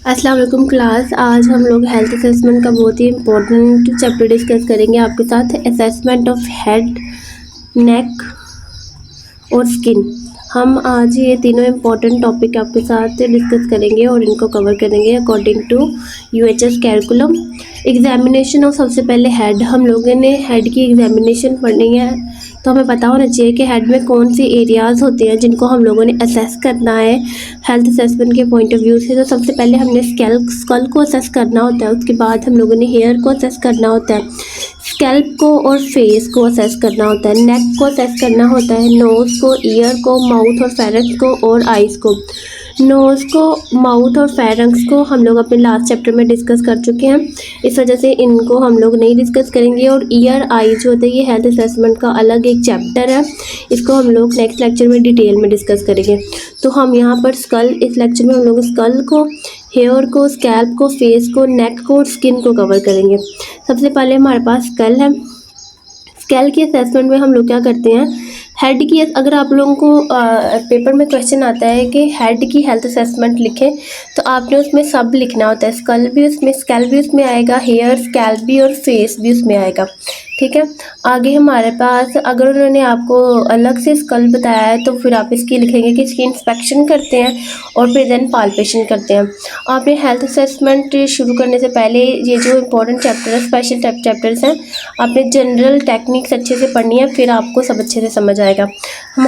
अस्सलाम वालेकुम क्लास। आज हम लोग हेल्थ असेसमेंट का बहुत ही इम्पोर्टेंट चैप्टर डिस्कस करेंगे आपके साथ। असेसमेंट ऑफ हेड, नेक और स्किन। हम आज ये तीनों इम्पोर्टेंट टॉपिक आपके साथ डिस्कस करेंगे और इनको कवर करेंगे according to UHS curriculum. Examination of सबसे पहले हेड, हम लोगों ने हेड की एग्जामिनेशन पढ़नी है तो हमें पता होना चाहिए कि हेड में कौन सी एरियाज़ होते हैं जिनको हम लोगों ने असेस करना है हेल्थ असेसमेंट के पॉइंट ऑफ व्यू से। तो सबसे पहले हमने स्कल को असेस करना होता है, उसके बाद हम लोगों ने हेयर को असेस करना होता है, स्कैल्प को और फेस को असेस करना होता है, नेक को असेस करना होता है, नोज़ को, ईयर को, माउथ और फेरेंक्स को और आइज़ को। नोज़ को, माउथ और फेरेंक्स को हम लोग अपने लास्ट चैप्टर में डिस्कस कर चुके हैं, इस वजह से इनको हम लोग नहीं डिस्कस करेंगे। और ईयर, आइज़ जो होते हैं ये हेल्थ असेसमेंट का अलग एक चैप्टर है, इसको हम लोग नेक्स्ट लेक्चर में डिटेल में डिस्कस करेंगे। तो हम यहाँ पर स्कल, इस लेक्चर में हम लोग स्कल को, हेयर को, स्कैल्प को, फेस को, नेक को और स्किन को कवर करेंगे। सबसे पहले हमारे पास स्कल है। स्कल की असेसमेंट में हम लोग क्या करते हैं, हेड की, अगर आप लोगों को पेपर में क्वेश्चन आता है कि हेड की हेल्थ असेसमेंट लिखें तो आपने उसमें सब लिखना होता है। स्कल भी उसमें, स्कैल भी उसमें आएगा, हेयर, स्कैल्प भी और फेस भी उसमें आएगा, ठीक है। आगे हमारे पास, अगर उन्होंने आपको अलग से स्कल बताया है तो फिर आप इसकी लिखेंगे कि इसकी इंस्पेक्शन करते हैं और फिर देन पाल्पेशन करते हैं। आपने हेल्थ असेसमेंट शुरू करने से पहले ये जो इंपॉर्टेंट चैप्टर है, स्पेशल चैप्टर्स हैं, आपने जनरल टेक्निक्स अच्छे से पढ़नी है, फिर आपको सब अच्छे से समझ आएगा।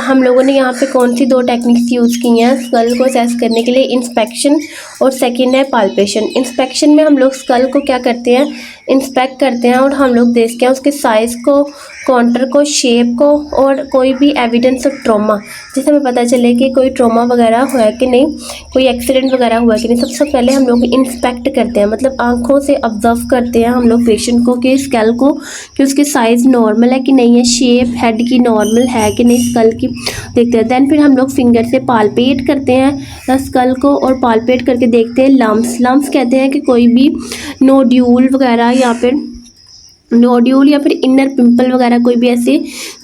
हम लोगों ने यहाँ पे कौन सी दो टेक्निक्स यूज़ की हैं स्कल को असेस करने के लिए, इंस्पेक्शन और सेकेंड है पाल्पेशन। इंस्पेक्शन में हम लोग स्कल को क्या करते हैं, इंस्पेक्ट करते हैं और हम लोग देखते हैं उसके साइज़ को, कॉन्टर को, शेप को और कोई भी एविडेंस ऑफ ट्रॉमा, जिससे हमें पता चले कि कोई ट्रॉमा वगैरह हुआ है कि नहीं, कोई एक्सीडेंट वगैरह हुआ है कि नहीं। सबसे पहले हम लोग इंस्पेक्ट करते हैं, मतलब आंखों से ऑब्जर्व करते हैं हम लोग पेशेंट को कि स्कल को, कि उसकी साइज़ नॉर्मल है कि नहीं है, शेप हेड की नॉर्मल है कि नहीं, स्कल की देखते हैं। दैन फिर हम लोग फिंगर से पालपेट करते हैं स्कल को और पालपेट करके देखते हैं लम्स। लम्स कहते हैं कि कोई भी नोड्यूल वगैरह या फिर नोड्यूल या फिर इनर पिंपल वगैरह कोई भी ऐसे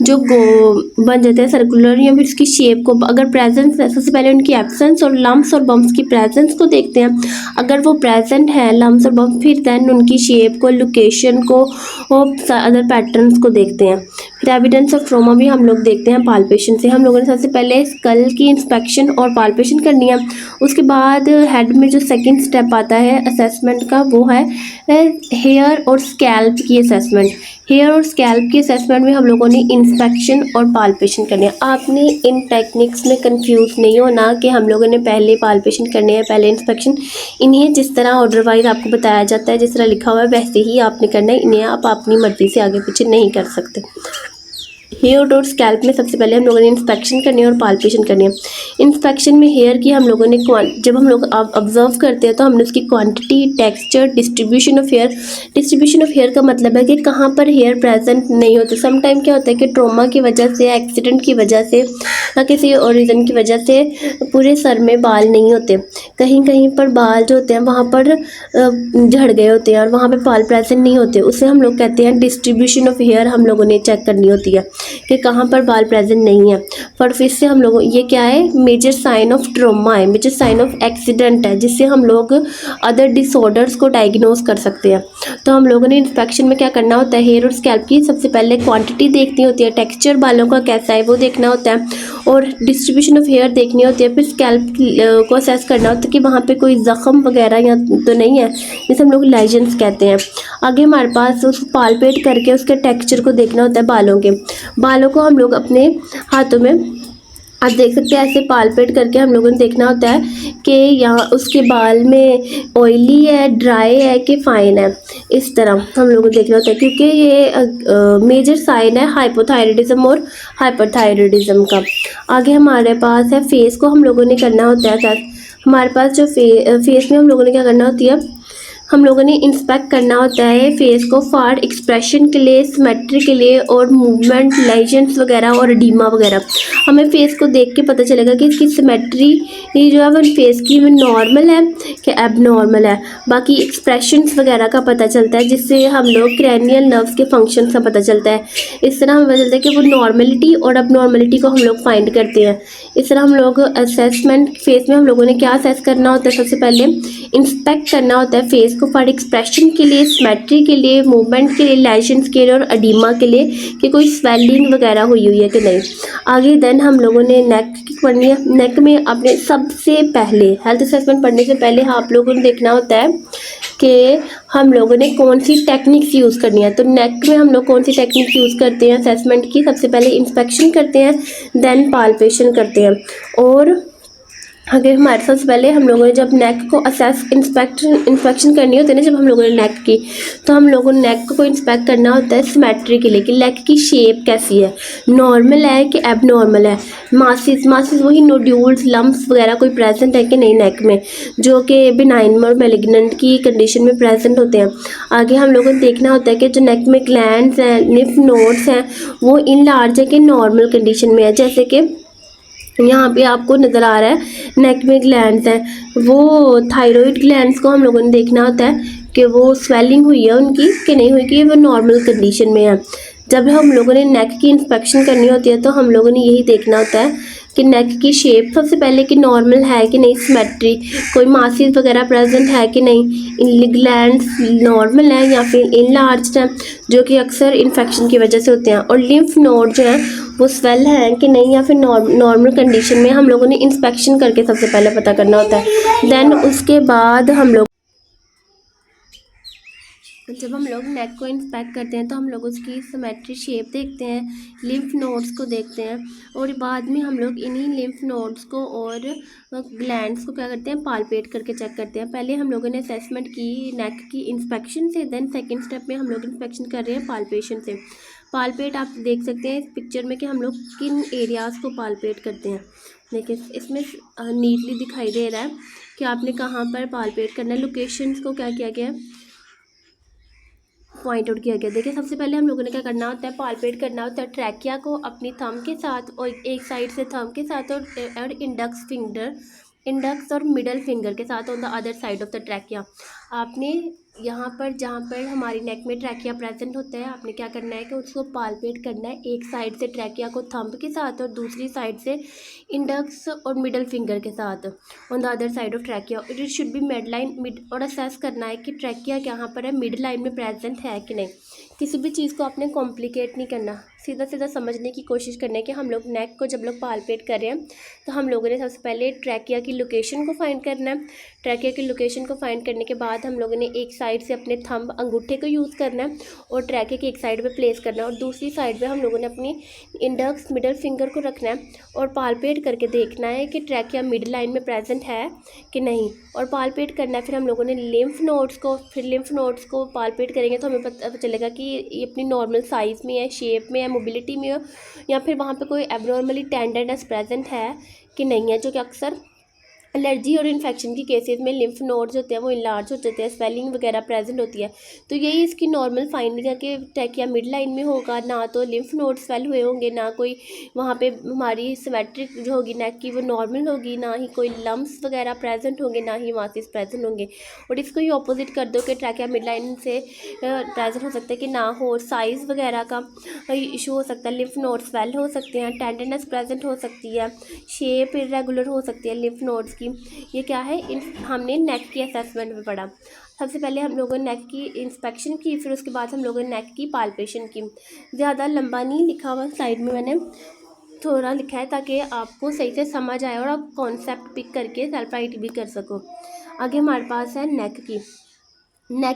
जो बन जाते हैं सर्कुलर, या फिर उसकी शेप को अगर प्रेजेंस है, सबसे पहले उनकी एब्सेंस और लम्स और बम्प्स की प्रेजेंस को देखते हैं। अगर वो प्रेजेंट है लम्स और बम्प्स, फिर दैन उनकी शेप को, लोकेशन को और अदर पैटर्न्स को देखते हैं। फिर एविडेंस ऑफ ट्रॉमा भी हम लोग देखते हैं पाल्पेशन से। हम लोगों ने सबसे पहले स्कल की इंस्पेक्शन और पाल्पेशन करनी है, उसके बाद हेड में जो सेकंड स्टेप आता है असेसमेंट का वो है हेयर और स्कैल्प की असेसमेंट। हेयर और स्कैल्प की असेसमेंट में हम लोगों ने इंस्पेक्शन और पाल्पेशन करनी है। आपने इन टेक्निक्स में कंफ्यूज नहीं होना कि हम लोगों ने पहले पाल्पेशन करने हैं पहले इंस्पेक्शन। इन्हें जिस तरह ऑर्डर वाइज आपको बताया जाता है, जिस तरह लिखा हुआ है वैसे ही आपने करना है, इन्हें आप अपनी मर्जी से आगे पीछे नहीं कर सकते। हेयर और स्कैल्प में सबसे पहले हम लोगों ने इंस्पेक्शन करनी है और पाल्पेशन करनी है। इंस्पेक्शन में हेयर की हम लोगों ने जब हम लोग ऑब्जर्व करते हैं तो हमने उसकी quantity, texture, distribution of hair. Distribution of hair का मतलब है कि कहाँ पर हेयर प्रेजेंट नहीं होते। सम टाइम क्या होता है कि ट्रॉमा की वजह से, एक्सीडेंट की वजह से या किसी और रीज़न की वजह से पूरे सर में बाल नहीं होते, कहीं कहीं पर बाल जो होते हैं वहाँ पर झड़ गए होते हैं और वहाँ पर बाल प्रेजेंट नहीं होते, उसे हम लोग कहते हैं डिस्ट्रीब्यूशन ऑफ हेयर। हम लोगों ने चेक करनी होती है कि कहाँ पर बाल प्रेजेंट नहीं है। पर फिर से हम लोग, ये क्या है, मेजर साइन ऑफ ट्रॉमा है, मेजर साइन ऑफ एक्सीडेंट है, जिससे हम लोग अदर डिसऑर्डर्स को डायग्नोज कर सकते हैं। तो हम लोगों ने इंस्पेक्शन में क्या करना होता है, हेयर और स्कैल्प की सबसे पहले क्वांटिटी देखनी होती है, टेक्सचर बालों का कैसा है वो देखना होता है और डिस्ट्रीब्यूशन ऑफ हेयर देखनी होती है। फिर स्कैल्प को असेस करना होता है कि वहाँ पर कोई ज़ख्म वगैरह या तो नहीं है, जिसे हम लोग लाइजेंस कहते हैं। आगे हमारे पास उस पालपेट करके उसके टेक्सचर को देखना होता है बालों के। बालों को हम लोग अपने हाथों में, आप देख सकते हैं, ऐसे पालपेट करके हम लोगों ने देखना होता है कि यहाँ उसके बाल में ऑयली है, ड्राई है कि फाइन है। इस तरह हम लोगों को देखना होता है, क्योंकि ये मेजर साइन है हाइपोथायरॉयडिज्म और हाइपरथायरॉयडिज्म का। आगे हमारे पास है फेस को हम लोगों ने करना होता है। हमारे पास जो फेस में हम लोगों ने क्या करना होती है, हम लोगों ने इंस्पेक्ट करना होता है फेस को फॉर एक्सप्रेशन के लिए, सिमेट्री के लिए और मूवमेंट, लेजेंड्स वगैरह और एडिमा वगैरह। हमें फेस को देख के पता चलेगा कि इसकी सिमेट्री ये जो है वो फेस की वो नॉर्मल है कि एबनॉर्मल है। बाकी एक्सप्रेशंस वगैरह का पता चलता है जिससे हम लोग क्रैनियल नर्व्स के फंक्शन का पता चलता है। इस तरह हमें पता चलता है कि वो नॉर्मलिटी और एबनॉर्मलिटी को हम लोग फाइंड करते हैं। इस तरह हम लोग असेसमेंट फेस में हम लोगों ने क्या असेस करना होता है, सबसे पहले इंस्पेक्ट करना होता है फेस को फॉर एक्सप्रेशन के लिए, सिमेट्री के लिए, मूवमेंट के लिए, लेशंस के लिए और एडिमा के लिए कि कोई स्वेलिंग वगैरह हुई है कि नहीं। आगे देन हम लोगों ने नेक की पढ़नी है। नेक में अपने सबसे पहले हेल्थ असेसमेंट पढ़ने से पहले आप लोगों ने देखना होता है कि हम लोगों ने कौन सी टेक्निक्स यूज़ करनी है। तो नेक में हम लोग कौन सी टेक्निक यूज़ करते हैं असेसमेंट की, सबसे पहले इंस्पेक्शन करते हैं, देन पाल्पेशन करते हैं। और अगर हमारे सबसे पहले हम लोगों ने जब नेक को असेस इंस्पेक्शन करनी होती है ना, जब हम लोगों ने नेक की, तो हम लोगों ने नेक को इंस्पेक्ट करना होता है सिमेट्री के लिए कि नेक की शेप कैसी है, नॉर्मल है कि एबनॉर्मल है, मासिस वही नोड्यूल्स, लम्प्स वगैरह कोई प्रेजेंट है कि नहीं नेक में, जो कि बिनाइन और मेलिग्नेंट की कंडीशन में प्रेजेंट होते हैं। आगे हम लोगों को देखना होता है कि जो नेक में ग्लैंड्स हैं, लिम्फ नोड्स हैं, वो इन लार्ज है कि नॉर्मल कंडीशन में है। जैसे कि यहाँ पे आपको नज़र आ रहा है नेक में ग्लैंड्स हैं, वो थायराइड ग्लैंड्स को हम लोगों ने देखना होता है कि वो स्वेलिंग हुई है उनकी कि नहीं हुई, कि वो नॉर्मल कंडीशन में है। जब हम लोगों ने नेक की इंस्पेक्शन करनी होती है तो हम लोगों ने यही देखना होता है कि नेक की शेप सबसे पहले कि नॉर्मल है कि नहीं, सिमेट्री, कोई मासिस वगैरह प्रेजेंट है कि नहीं, ग्लैंड्स नॉर्मल हैं या फिर इनलार्ज्ड हैं, जो कि अक्सर इन्फेक्शन की वजह से होते हैं, और लिम्फ नोड जो हैं वो स्वेल हैं कि नहीं या फिर नॉर्मल कंडीशन में। हम लोगों ने इंस्पेक्शन करके सबसे पहले पता करना होता है। देन उसके बाद हम लोग जब हम लोग नेक को इंस्पेक्ट करते हैं तो हम लोग उसकी सिमेट्री शेप देखते हैं, लिम्फ नोड्स को देखते हैं, और बाद में हम लोग इन्हीं लिम्फ नोड्स को और ग्लैंड्स को क्या करते हैं, पालपेट करके चेक करते हैं। पहले हम लोगों ने असेसमेंट की नेक की इंस्पेक्शन से, देन सेकंड स्टेप में हम लोग इंस्पेक्शन कर रहे हैं पालपेशन से। पालपेट आप देख सकते हैं इस पिक्चर में कि हम लोग किन एरियाज़ को पालपेट करते हैं। देखिए इसमें नीटली दिखाई दे रहा है कि आपने कहाँ पर पालपेट करना है, लोकेशंस को क्या किया गया है, पॉइंट आउट किया गया। देखिए सबसे पहले हम लोगों ने क्या करना होता है, पालपेट करना होता है ट्रैकिया को अपनी थंब के साथ, और एक साइड से थंब के साथ और इंडेक्स और मिडल फिंगर के साथ on the other side of the trachea. आपने यहाँ पर जहाँ पर हमारी नेक में ट्रैकिया प्रेजेंट होता है, आपने क्या करना है कि उसको पालपेट करना है, एक साइड से ट्रैकिया को थंब के साथ और दूसरी साइड से इंडेक्स और मिडल फिंगर के साथ on the other side of trachea. It should be mid line और असेस करना है कि ट्रैकिया यहाँ पर है, मिड लाइन में प्रेजेंट है कि नहीं। किसी भी चीज़ को आपने कॉम्प्लिकेट नहीं करना, सीधा सीधा समझने की कोशिश करनी है कि हम लोग नेक को जब लोग पालपेट कर रहे हैं तो हम लोगों ने सबसे पहले ट्रैकिया की लोकेशन को फाइंड करना है। ट्रैकिया की लोकेशन को फाइंड करने के बाद हम लोगों ने एक साइड से अपने थंब अंगूठे को यूज़ करना है और ट्रैकिया की एक साइड पे प्लेस करना है, और दूसरी साइड पे हम लोगों ने अपनी इंडेक्स मिडल फिंगर को रखना है और पालपेट करके देखना है कि ट्रैकिया मिड लाइन में प्रेजेंट है कि नहीं, और पालपेट करना है। फिर हम लोगों ने लिम्फ नोड्स को पालपेट करेंगे तो हमें पता चलेगा कि ये अपनी नॉर्मल साइज़ में है, शेप में है, मोबिलिटी में हो, या फिर वहाँ पे कोई एबनॉर्मली टेंडरनेस प्रेजेंट है कि नहीं है, जो कि अक्सर एलर्जी और इन्फेक्शन की केसेस में लिम्फ नोड्स होते हैं वो इनलार्ज हो जाते हैं, स्वेलिंग वगैरह प्रेजेंट होती है। तो यही इसकी नॉर्मल फाइंडिंग है कि ट्रैकिया मिड लाइन में होगा, ना तो लिम्फ नोड स्वेल हुए होंगे, ना कोई वहाँ पे हमारी सिमेट्रिक जो होगी नेक की वो नॉर्मल होगी, ना ही कोई लम्प्स वगैरह प्रेजेंट होंगे, ना ही मासिस प्रेजेंट होंगे। और इसको ही ऑपोजिट कर दो कि ट्रैकिया मिड लाइन से प्रेजेंट हो सकता है कि ना हो, साइज़ वगैरह का इशू हो सकता है, लिम्फ नोड स्वेल हो सकते हैं, टेंडरनेस प्रेजेंट हो सकती है, शेप इरेगुलर हो सकती है लिम्फ नोड्स की। ये क्या है, हमने नेक की असेसमेंट में पढ़ा। सबसे पहले हम लोगों ने नेक की इंस्पेक्शन की, फिर उसके बाद हम लोगों ने नेक की पाल्पेशन की। ज़्यादा लंबा नहीं लिखा हुआ, साइड में मैंने थोड़ा लिखा है ताकि आपको सही से समझ आए और आप कॉन्सेप्ट पिक करके सेल्फ राइट भी कर सको। आगे हमारे पास है नेक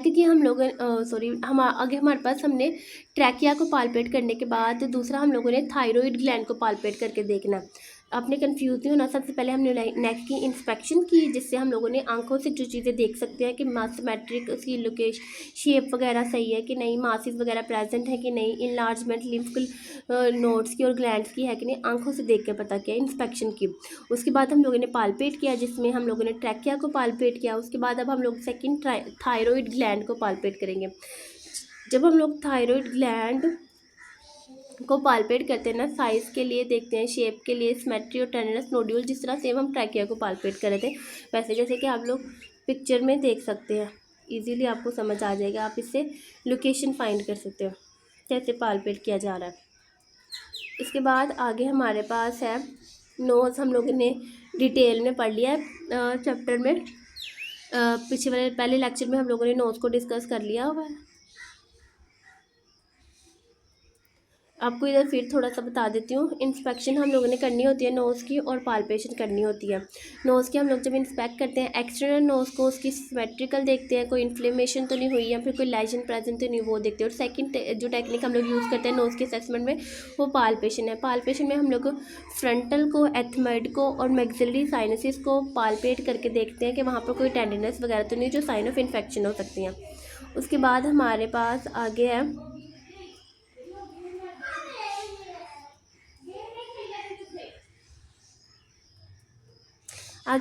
की हम लोग आगे हमारे पास हमने ट्रैकिया को पालपेट करने के बाद दूसरा हम लोगों ने थायराइड ग्लैंड को पालपेट करके देखना है। आपने कंफ्यूज नहीं होना। सबसे पहले हमने नेक की इंस्पेक्शन की, जिससे हम लोगों ने आंखों से जो चीज़ें देख सकते हैं कि सिमेट्रिक उसकी लोकेशन शेप वगैरह सही है कि नहीं, मासिस वगैरह प्रेजेंट है कि नहीं, इनलार्जमेंट लिम्फ नोड्स की और ग्लैंड्स की है कि नहीं, आंखों से देख के पता किया, इंस्पेक्शन की। उसके बाद हम लोगों ने पालपेट किया, जिसमें हम लोगों ने ट्रैकिया को पालपेट किया। उसके बाद अब हम लोग सेकेंड थायरॉइड ग्लैंड को पालपेट करेंगे। जब हम लोग थायरॉइड ग्लैंड को पालपेट करते हैं ना, साइज़ के लिए देखते हैं, शेप के लिए, सिमेट्री और टेंडरनेस, नोड्यूल, जिस तरह सेम हम ट्रैकिया को पालपेट कर रहे थे वैसे, जैसे कि आप लोग पिक्चर में देख सकते हैं, इजीली आपको समझ आ जाएगा। आप इससे लोकेशन फाइंड कर सकते हो कैसे पालपेट किया जा रहा है। इसके बाद आगे हमारे पास है नोज़। हम लोगों ने डिटेल में पढ़ लिया है चैप्टर में, पिछले वाले पहले लेक्चर में हम लोगों ने नोज़ को डिस्कस कर लिया हुआ है। आपको इधर फिर थोड़ा सा बता देती हूँ। इंस्पेक्शन हम लोगों ने करनी होती है नोज़ की, और पालपेशन करनी होती है। नोज़ की हम लोग जब इंस्पेक्ट करते हैं, एक्सटर्नल नोज़ को उसकी सिमेट्रिकल देखते हैं, कोई इन्फ्लेमेशन तो नहीं हुई या फिर कोई लेजन प्रेजेंट तो नहीं, वो देखते हैं। और सेकंड जो टेक्निक हम लोग यूज़ करते हैं नोज़ के असेसमेंट में, वो पालपेशन है। पालपेशन में हम लोग फ्रंटल को, एथमॉइड को और मैक्सिलरी साइनसिस को पालपेट करके देखते हैं कि वहाँ पर कोई टेंडरनेस वगैरह तो नहीं जो साइन ऑफ इन्फेक्शन हो सकती हैं। उसके बाद हमारे पास आगे है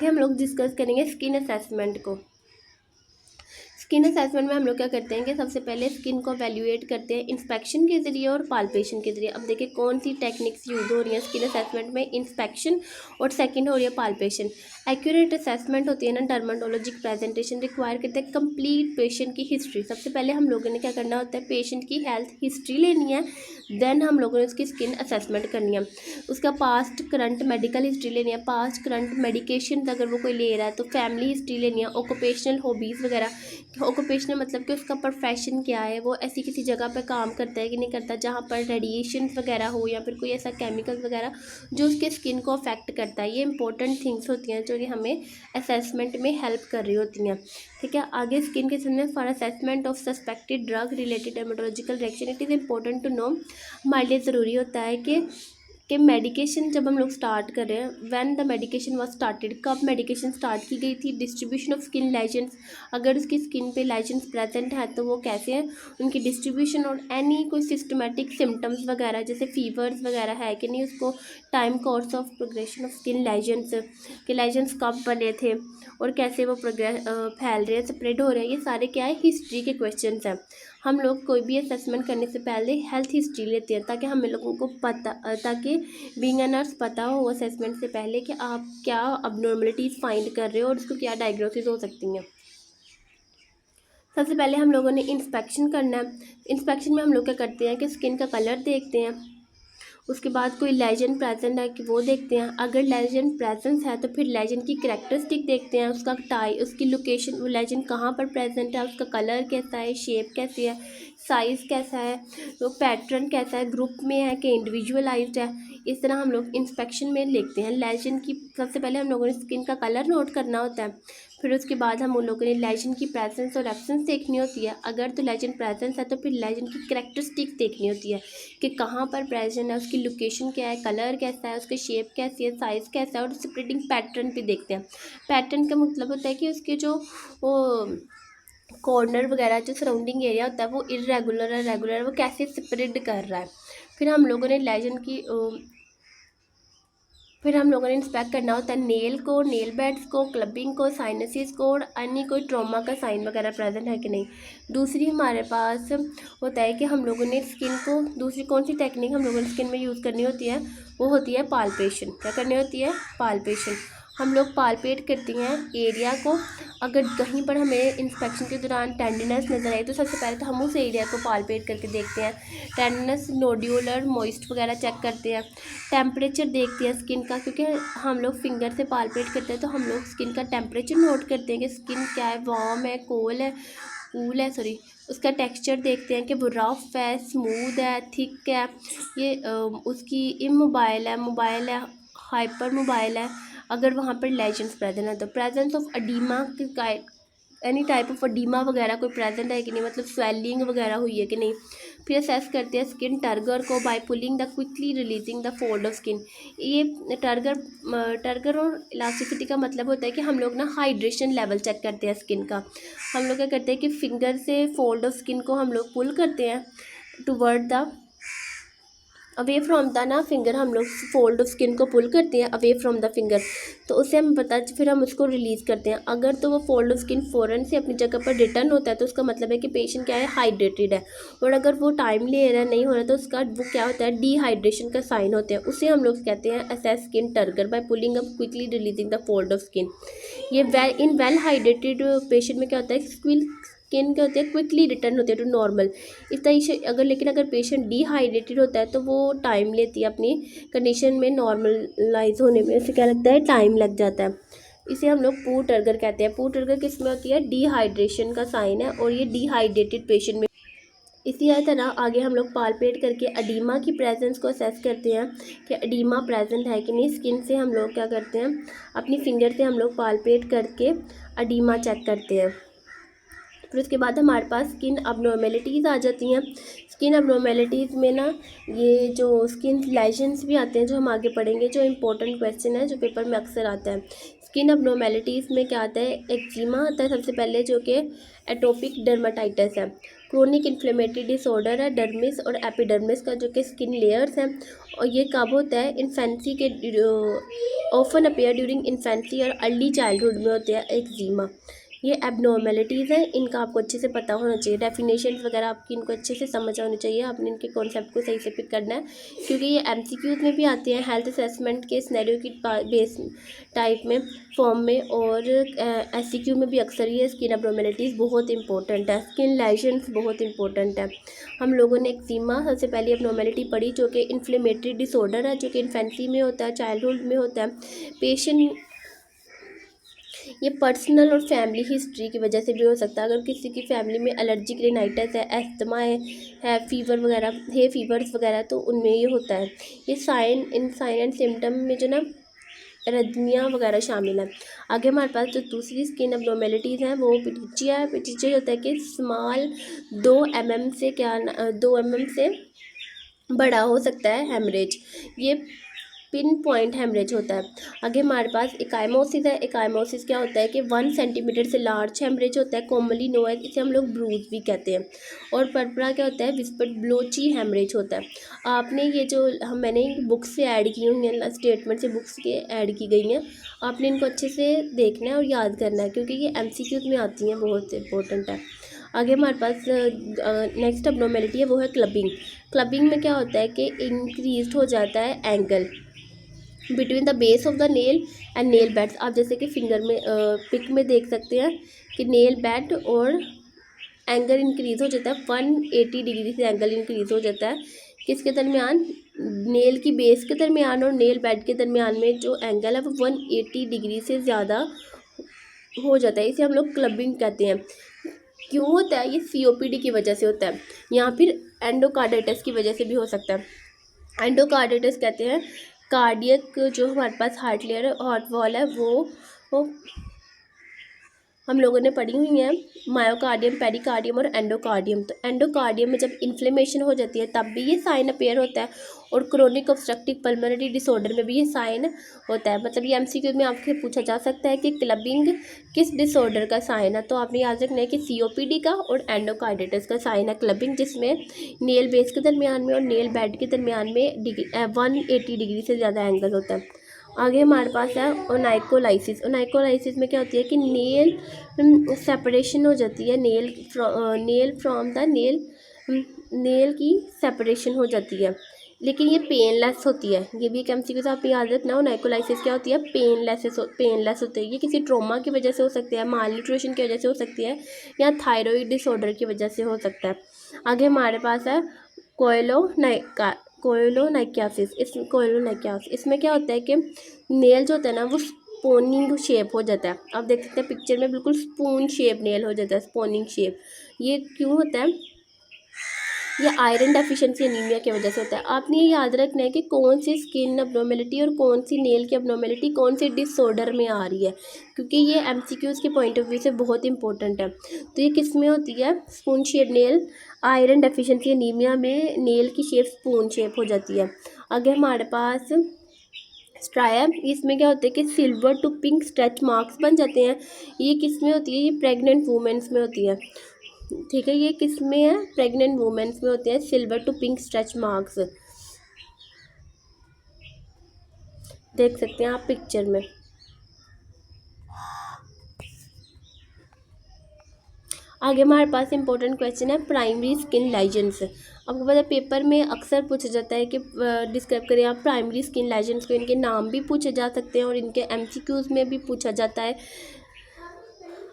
हम लोग डिस्कस करेंगे स्किन असेसमेंट को। स्किन असेसमेंट में हम लोग क्या करते हैं कि सबसे पहले स्किन को वैल्यूएट करते हैं इंस्पेक्शन के ज़रिए और पालपेशन के ज़रिए। अब देखिए कौन सी टेक्निक्स यूज़ हो रही हैं स्किन असेसमेंट में, इंस्पेक्शन और सेकंड हो रही है पालपेशन। एक्यूरेट असेसमेंट होती है ना, डर्माटोलॉजिक प्रेजेंटेशन रिक्वायर करते हैं कंप्लीट पेशेंट की हिस्ट्री। सबसे पहले हम लोगों ने क्या करना होता है, पेशेंट की हेल्थ हिस्ट्री लेनी है, देन हम लोगों ने उसकी स्किन असेसमेंट करनी है। उसका पास्ट करंट मेडिकल हिस्ट्री लेनी है, पास्ट करंट मेडिकेशन अगर वो कोई ले रहा है तो फैमिली हिस्ट्री लेनी है, ऑक्यूपेशनल हॉबीज़ वगैरह। ऑक्यूपेशनल मतलब कि उसका प्रोफेशन क्या है, वो ऐसी किसी जगह पर काम करता है कि नहीं करता जहाँ पर रेडिएशन वगैरह हो या फिर कोई ऐसा केमिकल वगैरह जो उसके स्किन को अफेक्ट करता है। ये इंपॉर्टेंट थिंग्स होती हैं जो कि हमें असेसमेंट में हेल्प कर रही होती हैं। ठीक है, आगे स्किन के सामने for assessment of suspected drug related dermatological reaction it is important to know. हमारे लिए ज़रूरी होता है कि मेडिकेशन जब हम लोग स्टार्ट कर रहे हैं, when the medication was started, कब मेडिकेशन स्टार्ट की गई थी, डिस्ट्रीब्यूशन ऑफ स्किन लेजेंड्स, अगर उसकी स्किन पे लेजेंड्स प्रेजेंट है तो वो कैसे हैं, उनकी डिस्ट्रीब्यूशन, और एनी कोई सिस्टमेटिक सिम्टम्स वगैरह जैसे फीवर्स वगैरह है कि नहीं, उसको time course of progression of skin legends के लेजेंड्स कब बने थे और कैसे वो प्रोग्रेस फैल रहे हैं, स्प्रेड हो रहे हैं, ये सारे क्या है, हिस्ट्री के क्वेश्चन हैं। हम लोग कोई भी असेसमेंट करने से पहले हेल्थ हिस्ट्री लेते हैं ताकि हमें लोगों को पता, ताकि बीइंग अ नर्स पता हो असेसमेंट से पहले कि आप क्या अबनॉर्मलिटीज़ फाइंड कर रहे हो और उसको क्या डायग्नोसिस हो सकती हैं। सबसे पहले हम लोगों ने इंस्पेक्शन करना है। इंस्पेक्शन में हम लोग क्या करते हैं कि स्किन का कलर देखते हैं, उसके बाद कोई लेजेंड प्रेजेंट है कि वो देखते हैं, अगर लेजेंड प्रेजेंस है तो फिर लेजेंड की करैक्टरिस्टिक देखते हैं, उसका टाई, उसकी लोकेशन, वो लेजेंड कहाँ पर प्रेजेंट है, उसका कलर कैसा है, शेप कैसी है, साइज़ कैसा है, वो पैटर्न कैसा है, ग्रुप में है कि इंडिविजुअलाइज्ड है। इस तरह हम लोग इंस्पेक्शन में लिखते हैं लेजेंड की। सबसे पहले हम लोगों ने स्किन का कलर नोट करना होता है, फिर उसके बाद हम उन लोगों ने लेजेंड की प्रेजेंस और एब्सेंस देखनी होती है। अगर तो लेजेंड प्रेजेंस है तो फिर लेजेंड की करैक्टरिस्टिक देखनी होती है कि कहाँ पर प्रेजेंट है, उसकी लोकेशन क्या है, कलर कैसा है, उसकी शेप कैसी है, साइज़ कैसा है, और स्प्रेडिंग पैटर्न भी देखते हैं। पैटर्न का मतलब होता है कि उसके जो वो कॉर्नर वगैरह जो सराउंडिंग एरिया होता है वो इरेगुलर है, रेगुलर है, वो कैसे स्प्रेड कर रहा है। फिर हम लोगों ने लेजेंड की फिर हम लोगों ने इंस्पेक्ट करना होता है नेल को, नेल बेड्स को, क्लबिंग को, साइनसिस को, और अन्य कोई ट्रॉमा का साइन वगैरह प्रेजेंट है कि नहीं। दूसरी हमारे पास होता है कि हम लोगों ने स्किन को, दूसरी कौन सी टेक्निक हम लोगों ने स्किन में यूज़ करनी होती है, वो होती है पालपेशन। क्या करनी होती है, पालपेशन। हम लोग पालपेट करती हैं एरिया को। अगर कहीं पर हमें इंस्पेक्शन के दौरान टेंडरनेस नज़र आई तो सबसे पहले तो हम उस एरिया को पालपेट करके देखते हैं, टेंडरनेस, नोड्यूलर, मॉइस्ट वगैरह चेक करते हैं, टेम्परेचर देखते हैं स्किन का, क्योंकि हम लोग फिंगर से पालपेट करते हैं तो हम लोग स्किन का टेम्परेचर नोट करते हैं कि स्किन क्या है, वार्म है, कोल है, कूल है, सॉरी। उसका टेक्सचर देखते हैं कि वो रफ है, स्मूथ है, थिक है, ये उसकी इमोबाइल है, मोबाइल है, हाइपर मोबाइल है। अगर वहाँ पर लेजेंड्स प्रेजेंट है तो presence of oedema any type of oedema वगैरह कोई प्रेजेंट है कि नहीं, मतलब स्वेलिंग वगैरह हुई है कि नहीं। फिर असेस करते हैं स्किन टर्गर को by pulling the quickly releasing the fold of skin. ये टर्गर और इलास्टिसिटी का मतलब होता है कि हम लोग ना हाइड्रेशन लेवल चेक करते हैं स्किन का। हम लोग क्या करते हैं कि फिंगर से फोल्ड ऑफ स्किन को हम लोग पुल करते हैं toward the away from the ना फिंगर, हम लोग फोल्ड ऑफ स्किन को पुल करते हैं अवे फ्रॉम द फिंगर, तो उससे हम फिर हम उसको रिलीज़ करते हैं। अगर तो वो फोल्ड ऑफ स्किन फ़ौरन से अपनी जगह पर रिटर्न होता है तो उसका मतलब है कि पेशेंट क्या है, हाइड्रेटेड है। और अगर वो टाइम ले रहा है, नहीं हो रहा, तो उसका वो क्या होता है, डिहाइड्रेशन का साइन होते हैं। उसे हम लोग कहते हैं assess skin turgor by pulling up quickly releasing the fold of skin. ये इन वेल हाइड्रेटेड पेशेंट में क्या होता है, स्किन क्या होती है, क्विकली रिटर्न होती है टू नॉर्मल। इस तरह से अगर पेशेंट डिहाइड्रेटेड होता है तो वो टाइम लेती है अपनी कंडीशन में नॉर्मलाइज होने में, इसे क्या लगता है, टाइम लग जाता है। इसे हम लोग पू टर्गर कहते हैं। पू टर्गर किस में होती है, डिहाइड्रेशन का साइन है, और ये डिहाइड्रेटेड पेशेंट में। इसी तरह आगे हम लोग पालपेट करके अडीमा की प्रेजेंस को असेस करते हैं कि अडीमा प्रेजेंट है कि नहीं। स्किन से हम लोग क्या करते हैं, अपनी फिंगर से हम लोग पालपेट करके अडीमा चेक करते हैं। फिर उसके बाद हमारे पास स्किन अबनॉर्मेलिटीज़ आ जाती हैं। स्किन अबनॉर्मेलिटीज़ में ना ये जो स्किन लेजन्स भी आते हैं, जो हम आगे पढ़ेंगे, जो इंपॉर्टेंट क्वेश्चन है जो पेपर में अक्सर आता है। स्किन अबनॉर्मेलिटीज़ में क्या आता है, एक्जिमा आता है सबसे पहले, जो कि एटोपिक डर्माटाइटिस है। क्रोनिक इन्फ्लेमेटरी डिसऑर्डर है डर्मिस और एपिडर्मिस का, जो कि स्किन लेयर्स हैं। और ये कब होता है, इन्फेंसी के ऑफन अपेयर ड्यूरिंग इन्फेंसी और अर्ली चाइल्डहुड में होते हैं एक्जिमा। ये एबनॉर्मेलिटीज़ हैं, इनका आपको अच्छे से पता होना चाहिए। डेफिनेशन वगैरह आपकी इनको अच्छे से समझ होनी चाहिए। आपने इनके कॉन्सेप्ट को सही से पिक करना है, क्योंकि ये एमसीक्यूज में भी आते हैं, हेल्थ असेसमेंट के सिनेरियो की बेस टाइप में, फॉर्म में, और एससीक्यू में भी अक्सर ये स्किन एबनॉर्मेलिटीज़ बहुत इंपॉर्टेंट है। स्किन लेजन्स बहुत इंपॉर्टेंट है। हम लोगों ने एक्जिमा सबसे पहले एबनॉर्मेलिटी पढ़ी, जो कि इन्फ्लेमेटरी डिसऑर्डर है, जो कि इन्फेंसी में होता है, चाइल्डहुड में होता है। पेशेंट ये पर्सनल और फैमिली हिस्ट्री की वजह से भी हो सकता है। अगर किसी की फैमिली में एलर्जिक रिनाइटिस है, एस्थमा है फीवर वगैरह है, फीवर्स वगैरह, तो उनमें ये होता है। ये साइन एंड सिम्टम में जो ना एरिथमिया वगैरह शामिल है। आगे हमारे पास जो दूसरी स्किन एबनॉर्मेलिटीज़ हैं वो पिटिचिया है। पिटिचिया होता है कि स्मॉल 2 mm से 2 mm से बड़ा हो सकता है हेमरेज, ये पिन पॉइंट हेमरेज होता है। आगे हमारे पास इकाइमोसिस है। इकाइमोसिस क्या होता है कि 1 सेंटीमीटर से लार्ज हेमरेज होता है, कॉमनली नो है, इसे हम लोग ब्रूज भी कहते हैं। और पर्परा क्या होता है, विस्पर्ड ब्लोची हेमरेज होता है। आपने ये जो मैंने बुक्स से ऐड की हुई हैं, स्टेटमेंट से बुक्स के ऐड की गई हैं, आपने इनको अच्छे से देखना है और याद करना है, क्योंकि ये एमसीक्यूज में आती हैं, बहुत इंपॉर्टेंट है। आगे हमारे पास नेक्स्ट एबनॉर्मेलिटी है, वो है क्लबिंग। क्लबिंग में क्या होता है कि इंक्रीज हो जाता है angle between the base of the nail and nail beds. आप जैसे कि फिंगर में पिक में देख सकते हैं कि नेल बेड और एंगल इंक्रीज़ हो जाता है, 180 डिग्री से एंगल इंक्रीज़ हो जाता है। किसके दरमियान, नेल की बेस के दरमियान और नेल बेड के दरमियान में जो एंगल है वो 180 डिग्री से ज़्यादा हो जाता है। इसे हम लोग क्लबिंग कहते हैं। क्यों होता है, ये सीओपीडी की वजह से होता है, या फिर एंडोकार्डाइटिस की वजह से भी हो सकता है। एंडोकार्डाइटिस कहते हैं कार्डियक, जो हमारे पास हार्ट लेयर हार्ट वॉल है वो हम लोगों ने पढ़ी हुई हैं, मायोकार्डियम, पेरिकार्डियम और एंडोकार्डियम। तो एंडोकार्डियम में जब इन्फ्लेमेशन हो जाती है तब भी ये साइन अपेयर होता है, और क्रोनिक ऑब्स्ट्रक्टिव पल्मोनरी डिसऑर्डर में भी ये साइन होता है। मतलब ये एमसीक्यू में आपसे पूछा जा सकता है कि क्लबिंग किस डिसऑर्डर का साइन है, तो आपने याद रखना है कि सीओपीडी का और एंडोकार्डाइटिस का साइन है क्लबिंग, जिसमें नेल बेस के दरमियान में और नेल बेड के दरमियान में 180 डिग्री से ज़्यादा एंगल होता है। आगे हमारे पास है ओनाइकोलाइसिस। ओनाइकोलाइसिस में क्या होती है कि नेल सेपरेशन हो जाती है, नेल फ्रॉम द नेल की सेपरेशन हो जाती है, लेकिन ये पेनलेस होती है। ये भी एक एमसीक्यू आप याद रखना। ओनाइकोलाइसिस क्या होती है, पेनलेस होती है। ये किसी ट्रॉमा की वजह से हो सकती है, माल न्यूट्रिशन की वजह से हो सकती है, या थायराइड डिसऑर्डर की वजह से हो सकता है। आगे हमारे पास है कोएलोनाइकियासिस। इसमें क्या होता है कि नेल जो होता है ना वो स्पोनिंग शेप हो जाता है। आप देख सकते हैं पिक्चर में, बिल्कुल स्पून शेप नेल हो जाता है, स्पोनिंग शेप। ये क्यों होता है, ये आयरन डेफिशिएंसी एनीमिया की वजह से होता है। आपने ये याद रखना है कि कौन सी स्किन अबनॉर्मेलिटी और कौन सी नेल की अबनॉर्मेलिटी कौन सी डिसऑर्डर में आ रही है, क्योंकि ये एमसीक्यूज़ के पॉइंट ऑफ व्यू से बहुत इंपॉर्टेंट है। तो ये किस में होती है? Spoon shape nail, iron deficiency anaemia में नेल की शेप स्पून शेप हो जाती है। आगे हमारे पास स्ट्राइप, इसमें क्या होता है कि silver to pink stretch marks बन जाते हैं। ये किस में होती है? ये प्रेग्नेंट वुमेन्स में होती है। ठीक है, ये किस में है? प्रेग्नेंट वुमेन्स में होते हैं silver to pink stretch marks, देख सकते हैं आप पिक्चर में। आगे हमारे पास इंपॉर्टेंट क्वेश्चन है प्राइमरी स्किन लेजेंड्स। आपको पता है पेपर में अक्सर पूछा जाता है कि डिस्क्राइब करें आप प्राइमरी स्किन लेजेंड्स को। इनके नाम भी पूछे जा सकते हैं और इनके एमसीक्यूज़ में भी पूछा जाता है।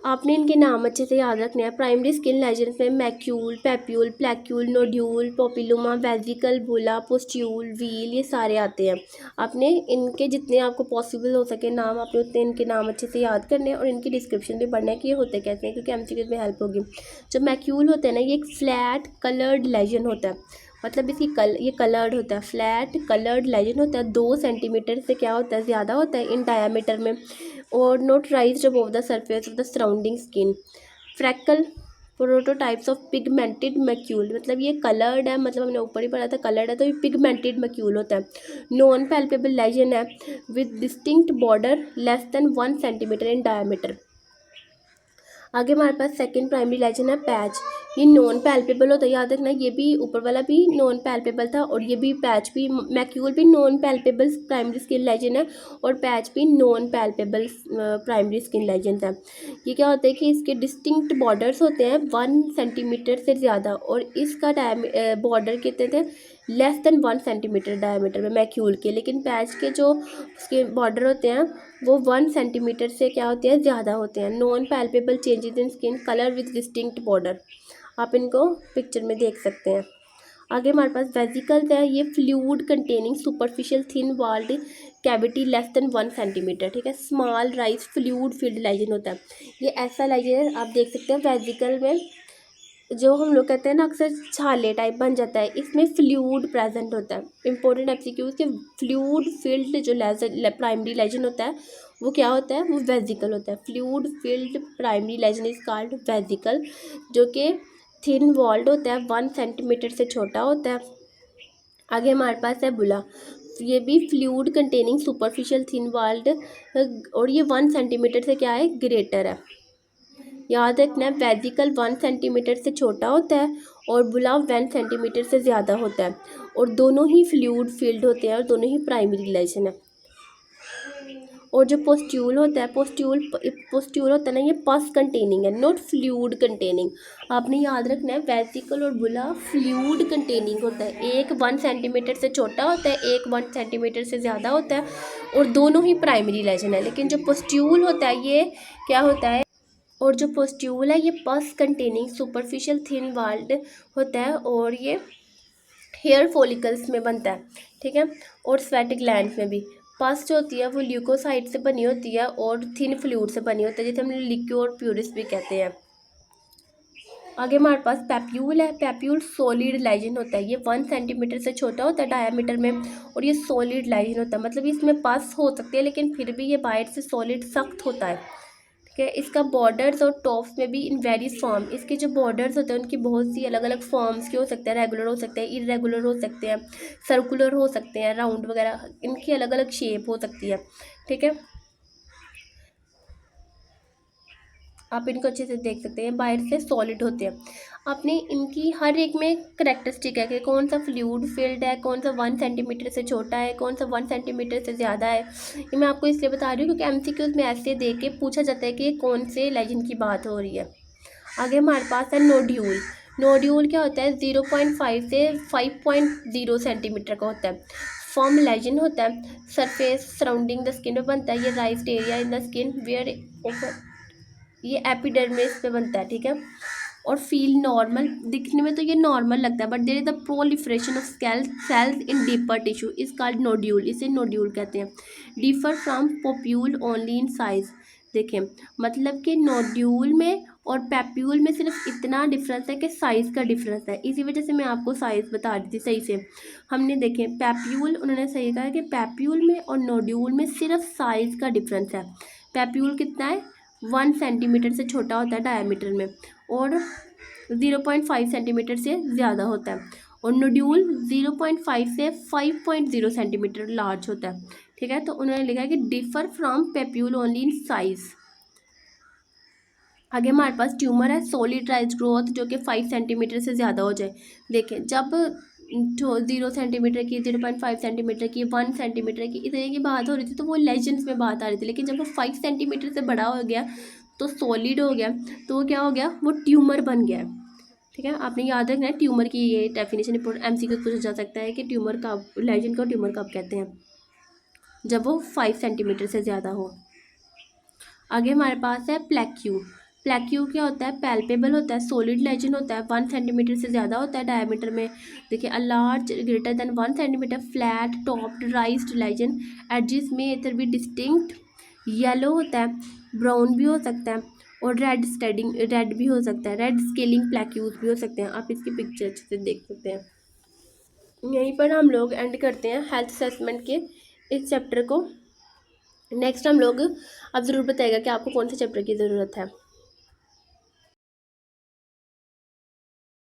आपने इनके नाम अच्छे से याद रखने हैं। प्राइमरी स्किन लेजेंड्स में मैक्यूल, पेप्यूल, प्लैक्यूल, नोड्यूल, पोपिलुमा, वेजिकल, बुला, पोस्ट्यूल, व्हील, ये सारे आते हैं। आपने इनके जितने आपको पॉसिबल हो सके नाम, आपने उतने इनके नाम अच्छे से याद करने हैं और इनकी डिस्क्रिप्शन भी पढ़ना है कि ये होते कैसे हैं, क्योंकि एमसीक्यूज़ में हेल्प होगी। जो मैक्यूल होता है ना, ये एक फ्लैट कलर्ड लेजन होता है। मतलब इसकी ये कलर्ड होता है, फ्लैट कलर्ड लेजन होता है। 2 सेंटीमीटर से क्या होता है? ज़्यादा होता है इन डायामीटर में, और not राइज्ड above the surface of the surrounding skin. Freckle prototypes of pigmented macule, मतलब ये कलर्ड है, मतलब हमने ऊपर ही पढ़ा था कलर्ड है, तो ये पिगमेंटेड मैक्यूल होता है। नॉन पैल्पेबल लेजन है with distinct border less than 1 centimetre in diameter. आगे हमारे पास सेकंड प्राइमरी लेजन है पैच। ये नॉन पैल्पेबल होता है, याद रखना। ये भी ऊपर वाला भी नॉन पैल्पेबल था और ये भी पैच भी, मैक्यूल भी non palpable primary skin lesion है और पैच भी non palpable primary skin lesion है। ये क्या होता है कि इसके डिस्टिंक्ट बॉर्डर्स होते हैं 1 सेंटीमीटर से ज़्यादा, और इसका बॉर्डर कितने थे? लेस देन 1 सेंटीमीटर डायमीटर में मैक्यूल के। लेकिन पैच के जो उसके बॉर्डर होते हैं वो 1 सेंटीमीटर से क्या होते हैं? ज़्यादा होते हैं। Non palpable changes in skin colour with distinct border, आप इनको पिक्चर में देख सकते हैं। आगे हमारे पास वेजिकल्स है। ये fluid containing superficial thin walled cavity less than 1 centimetre. ठीक है, small raised fluid filled lesion होता है। ये ऐसा लेजन आप देख सकते हैं वेजिकल में, जो हम लोग कहते हैं ना अक्सर छाले टाइप बन जाता है, इसमें फ्लूइड प्रेजेंट होता है। इंपॉर्टेंट एमसीक्यूज के फ्लूइड फील्ड जो प्राइमरी लेजन होता है वो क्या होता है? वो वेजिकल होता है। Fluid filled primary lesion is called vesicle, जो कि थिन वॉल्ड होता है, 1 सेंटीमीटर से छोटा होता है। आगे हमारे पास है बुला। ये भी fluid containing superficial thin walled, और ये 1 सेंटीमीटर से क्या है? ग्रेटर है। याद रखना, वेजिकल 1 सेंटीमीटर से छोटा होता है और बुला 1 सेंटीमीटर से ज़्यादा होता है, और दोनों ही फ्लूइड फील्ड होते हैं और दोनों ही प्राइमरी लेजन है। और जो पोस्ट्यूल होता है, पोस्ट्यूल होता है ना, ये पस कंटेनिंग है, नॉट फ्लूइड कंटेनिंग। आपने याद रखना है वेजिकल और बुला फ्लूइड कंटेनिंग होता है। एक 1 सेंटीमीटर से छोटा होता है, एक 1 सेंटीमीटर से ज़्यादा होता है, और दोनों ही प्राइमरी लेजन है। लेकिन जो पोस्ट्यूल होता है ये क्या होता है? और जो पोस्ट्यूल है ये पस कंटेनिंग सुपरफिशियल थिन वॉल्ड होता है, और ये हेयर फॉलिकल्स में बनता है। ठीक है, और स्वेट ग्लैंड्स में भी। पस जो होती है वो ल्यूकोसाइट से बनी होती है और थिन फ्लूइड से बनी होती है, जिसे हम लिक्योर प्यूरिस भी कहते हैं। आगे हमारे पास पैप्यूल है। पैप्यूल सॉलिड लेजन होता है। ये 1 सेंटीमीटर से छोटा होता है डायमीटर में, और ये सॉलिड लेजन होता है, मतलब इसमें पस हो सकती है लेकिन फिर भी ये बाहर से सॉलिड सख्त होता है। ठीक है, इसका बॉर्डर्स और टॉप्स में भी इन वेरियस फॉर्म, इसके जो बॉर्डर्स होते हैं उनकी बहुत सी अलग अलग फॉर्म्स के हो सकते हैं। रेगुलर हो सकते हैं, इरेगुलर हो सकते हैं, सर्कुलर हो सकते हैं, राउंड वगैरह, इनकी अलग अलग शेप हो सकती है। ठीक है, आप इनको अच्छे से देख सकते हैं, बाहर से सॉलिड होते हैं। आपने इनकी हर एक में करेक्टरिस्टिक है कि कौन सा फ्लूइड फील्ड है, कौन सा 1 सेंटीमीटर से छोटा है, कौन सा 1 सेंटीमीटर से ज़्यादा है। ये मैं आपको इसलिए बता रही हूँ क्योंकि एमसीक्यूज में ऐसे दे के पूछा जाता है कि कौन से लेजन की बात हो रही है। आगे हमारे पास है नोड्यूल। नोड्यूल क्या होता है? 0.5 से 5.0 सेंटीमीटर का होता है। फॉर्म लेजन होता है, सरफेस सराउंडिंग द स्किन में बनता है। ये raised area in the skin where ये एपिडर्मिस पे बनता है। ठीक है, और फील नॉर्मल, दिखने में तो ये नॉर्मल लगता है, but there is the proliferation of cells in deeper tissue is called nodule, इसे नोड्यूल कहते हैं। Differ from papule only in size, देखिए मतलब कि नोड्यूल में और पैप्यूल में सिर्फ इतना डिफरेंस है कि साइज़ का डिफरेंस है, इसी वजह से मैं आपको साइज़ बता रही थी सही से। हमने देखे पैप्यूल, उन्होंने सही कहा कि पैप्यूल में और नोड्यूल में सिर्फ साइज़ का डिफरेंस है। पैप्यूल कितना है, 1 सेंटीमीटर से छोटा होता है डायमीटर में और 0.5 सेंटीमीटर से ज़्यादा होता है, और नोड्यूल 0.5 से 5.0 सेंटीमीटर लार्ज होता है। ठीक है, तो उन्होंने लिखा है कि differ from papule only in size. आगे हमारे पास ट्यूमर है सॉलिडाइज ग्रोथ, जो कि 5 सेंटीमीटर से ज़्यादा हो जाए। देखें जब 0 सेंटीमीटर की, 0.5 सेंटीमीटर की, 1 सेंटीमीटर की इस तरह की बात हो रही थी तो वो लेजेंड्स में बात आ रही थी, लेकिन जब वो 5 सेंटीमीटर से बड़ा हो गया तो सॉलिड हो गया, तो वो क्या हो गया, वो ट्यूमर बन गया। ठीक है, आपने याद रखना है ट्यूमर की ये डेफिनेशन MCQ पूछा जा सकता है कि ट्यूमर कब, लेजेंड को ट्यूमर कब कहते हैं, जब वो 5 सेंटीमीटर से ज़्यादा हो। आगे हमारे पास है प्लेक्यू। प्लेक्यू क्या होता है, पैल्पेबल होता है, सॉलिड लेजेंड होता है, 1 सेंटीमीटर से ज़्यादा होता है डायमीटर में। देखिए a large greater than 1 centimetre flat topped राइज्ड legend, edges में इधर भी डिस्टिंक्ट येलो होता है, ब्राउन भी हो सकता है और रेड भी हो सकता है, रेड स्केलिंग प्लेक्यूज भी हो सकते हैं। आप इसकी पिक्चर अच्छे से देख सकते हैं। यहीं पर हम लोग एंड करते हैं हेल्थ असेसमेंट के इस चैप्टर को। नेक्स्ट हम लोग, अब ज़रूर बताइएगा कि आपको कौन से चैप्टर की ज़रूरत है।